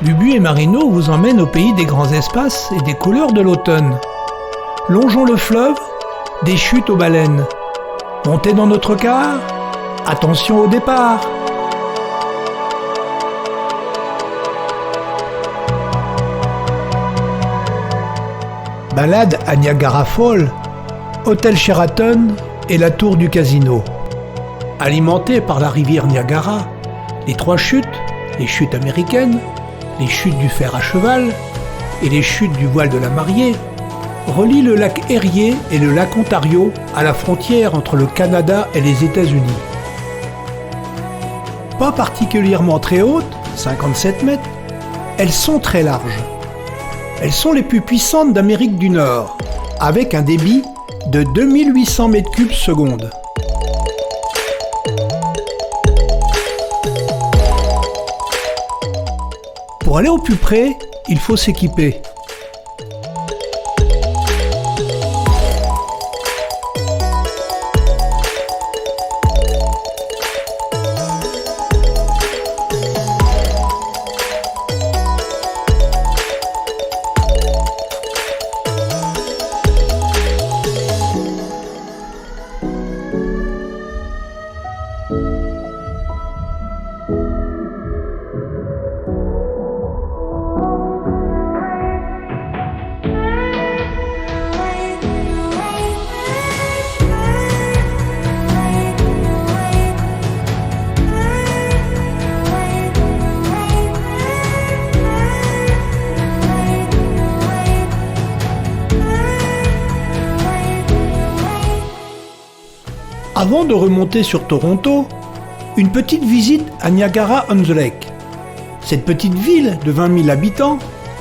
Bubu et Marino vous emmènent au pays des grands espaces et des couleurs de l'automne. Longeons le fleuve, des chutes aux baleines. Montez dans notre car, attention au départ. Balade à Niagara Falls, hôtel Sheraton et la tour du casino. Alimenté par la rivière Niagara, les trois chutes, les chutes américaines, les chutes du fer à cheval et les chutes du voile de la Mariée, relient le lac Erie et le lac Ontario à la frontière entre le Canada et les États-Unis. Pas particulièrement très hautes, 57 mètres, elles sont très larges. Elles sont les plus puissantes d'Amérique du Nord, avec un débit de 2800 mètres cubes seconde. Pour aller au plus près, il faut s'équiper. Avant de remonter sur Toronto, une petite visite à Niagara-on-the-Lake. Cette petite ville de 20 000 habitants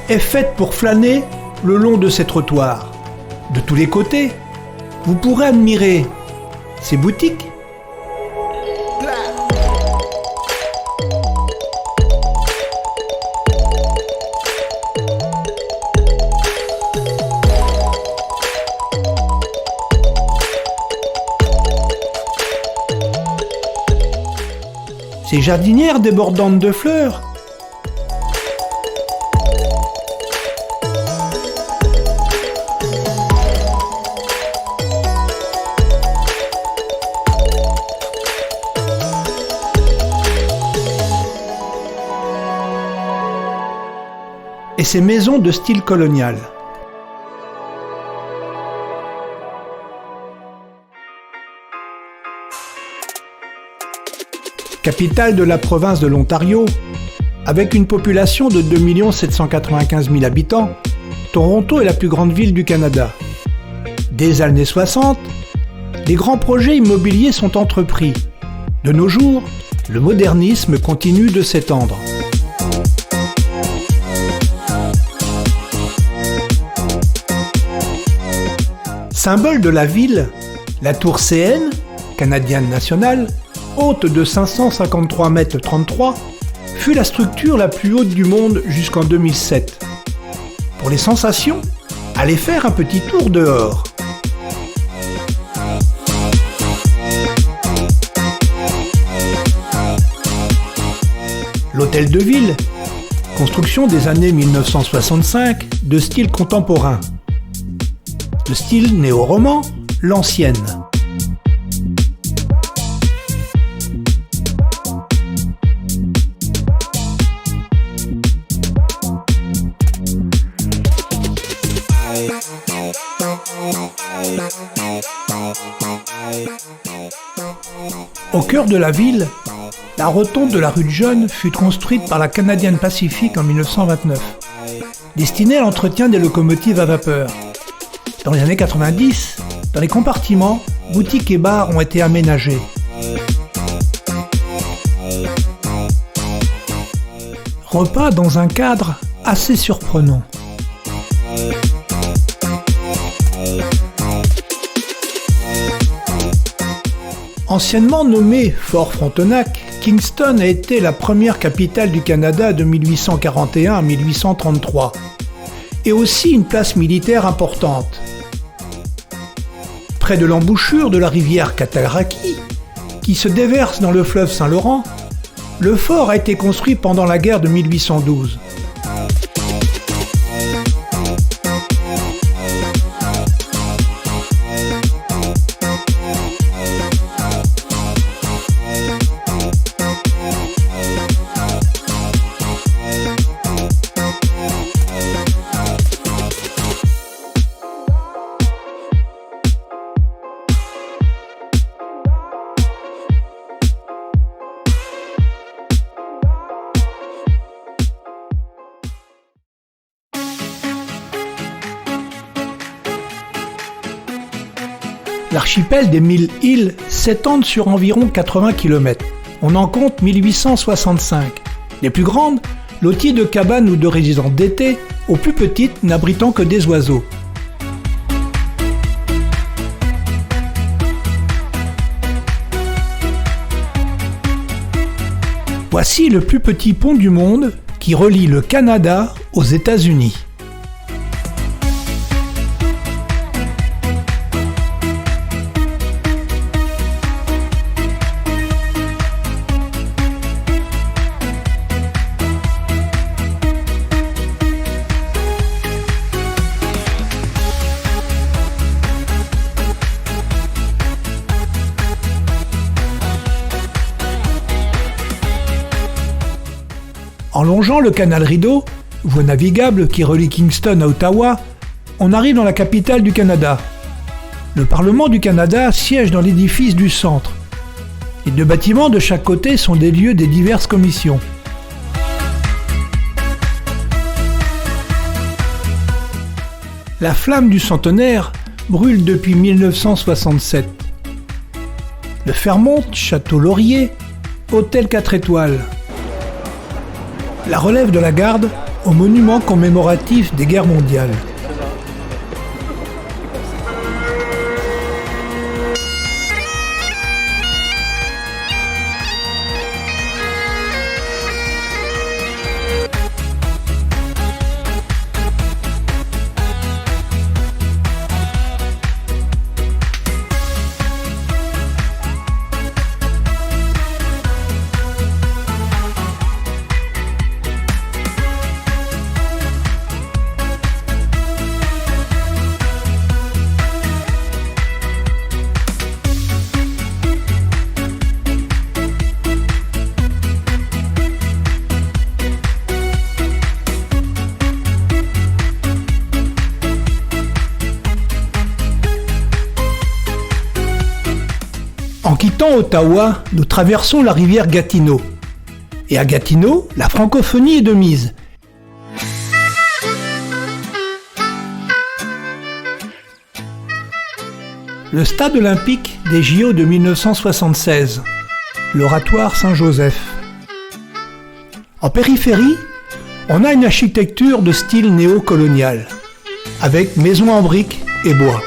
est faite pour flâner le long de ses trottoirs. De tous les côtés, vous pourrez admirer ses boutiques, ces jardinières débordantes de fleurs, et ces maisons de style colonial. Capitale de la province de l'Ontario, avec une population de 2 795 000 habitants, Toronto est la plus grande ville du Canada. Dès les années 60, les grands projets immobiliers sont entrepris. De nos jours, le modernisme continue de s'étendre. Symbole de la ville, la tour CN, canadienne nationale, haute de 553 mètres 33, fut la structure la plus haute du monde jusqu'en 2007. Pour les sensations, allez faire un petit tour dehors. L'hôtel de ville, construction des années 1965 de style contemporain. Le style néo-roman, l'ancienne. Au cœur de la ville, la rotonde de la rue de Jeune fut construite par la Canadian Pacific en 1929, destinée à l'entretien des locomotives à vapeur. Dans les années 90, dans les compartiments, boutiques et bars ont été aménagés. Repas dans un cadre assez surprenant. Anciennement nommé Fort Frontenac, Kingston a été la première capitale du Canada de 1841 à 1833, et aussi une place militaire importante. Près de l'embouchure de la rivière Cataraqui, qui se déverse dans le fleuve Saint-Laurent, le fort a été construit pendant la guerre de 1812. L'archipel des 1000 îles s'étend sur environ 80 km. On en compte 1865. Les plus grandes, loties de cabanes ou de résidences d'été, aux plus petites n'abritant que des oiseaux. Voici le plus petit pont du monde qui relie le Canada aux États-Unis. En longeant le canal Rideau, voie navigable qui relie Kingston à Ottawa, on arrive dans la capitale du Canada. Le Parlement du Canada siège dans l'édifice du centre. Les deux bâtiments de chaque côté sont des lieux des diverses commissions. La flamme du centenaire brûle depuis 1967. Le Fairmont, Château Laurier, Hôtel 4 étoiles. La relève de la garde au monument commémoratif des guerres mondiales. En quittant Ottawa, nous traversons la rivière Gatineau. Et à Gatineau, la francophonie est de mise. Le stade olympique des JO de 1976, l'oratoire Saint-Joseph. En périphérie, on a une architecture de style néo-colonial, avec maisons en briques et bois.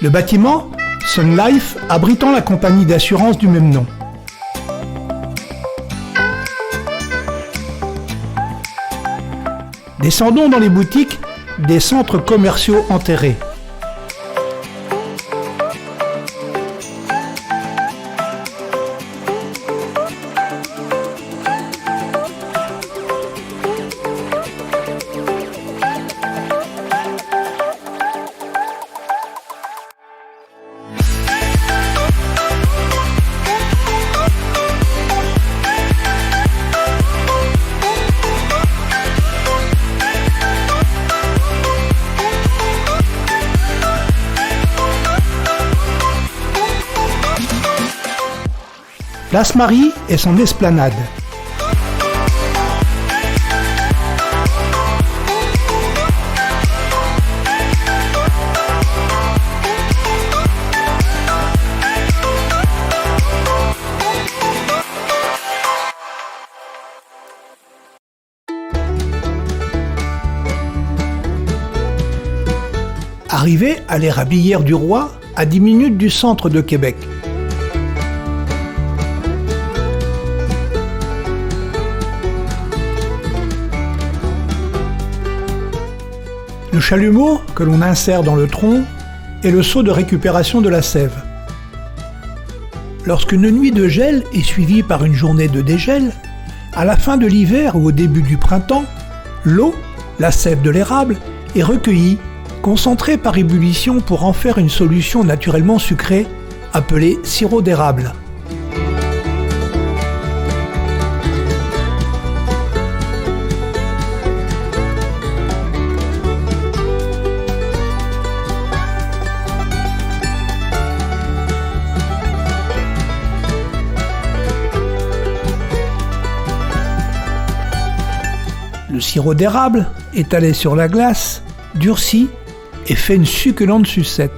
Le bâtiment, Sun Life, abritant la compagnie d'assurance du même nom. Descendons dans les boutiques des centres commerciaux enterrés. Place Marie et son esplanade. Arrivé à l'érablière du Roi, à 10 minutes du centre de Québec. Le chalumeau que l'on insère dans le tronc est le seau de récupération de la sève. Lorsqu'une nuit de gel est suivie par une journée de dégel, à la fin de l'hiver ou au début du printemps, l'eau, la sève de l'érable, est recueillie, concentrée par ébullition pour en faire une solution naturellement sucrée appelée sirop d'érable. Le sirop d'érable, étalé sur la glace, durcit et fait une succulente sucette.